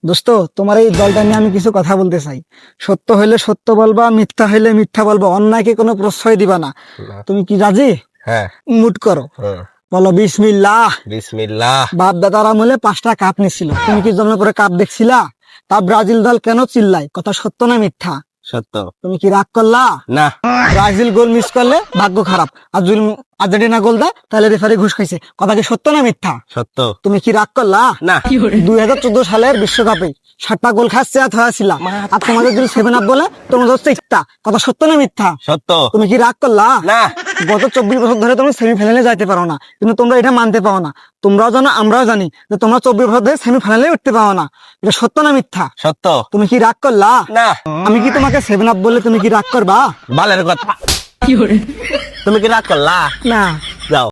দোস্ত, তোমার এই দলটা নিয়ে আমি কিছু কথা বলতে চাই। সত্য হইলে সত্য বলবা, মিথ্যা হইলে মিথ্যা বলবা, অন্যায়কে কোনো প্রশ্রয় দিবা না। তুমি কি রাজি? হ্যাঁ। মুট করো, হুম। বলো বিসমিল্লাহ। বিসমিল্লাহ। বাপ দাদার আমলে 5টা কাপ নিছিল, তুমি কি জন্ম করে কাপ দেখছিলা? তা ব্রাজিল দল কেন চিল্লায়? কথা সত্য না মিথ্যা? সত্য। তুমি কি রাগ করলা? না। ব্রাজিল গোল মিস করলে ভাগ্য খারাপ, আর যদি আর্জেন্টিনা গোল দেয় তাহলে রেফারি ঘুষ খাইছে। কথা কি সত্য না মিথ্যা? সত্য। তুমি কি রাগ করলা? না। 2014 সালের বিশ্বকাপে 7টা গোল খাচ্ছে আর হয়েছিল, আর তোমাদের যদি 7 আপ বলে তোমাদের হচ্ছে ইচ্ছা। কথা সত্য না মিথ্যা? সত্য। তুমি কি রাগ করলা? না। গত 24 বছর ধরে তুমি সেমিফাইনালে যাইতে পারো না, কিন্তু তোমরা এটা মানতে পারো না। তোমরাও জানো, আমরাও জানি যে তোমরা 24 বছর ধরে সেমিফাইনালে উঠতে পারো না। এটা সত্য না মিথ্যা? সত্য। তুমি কি রাগ করলা? না। আমি কি তোমাকে 7 আপ বললে তুমি কি রাগ করবা? বালের কথা। তুমি কি রাগ করলা? না। যাও।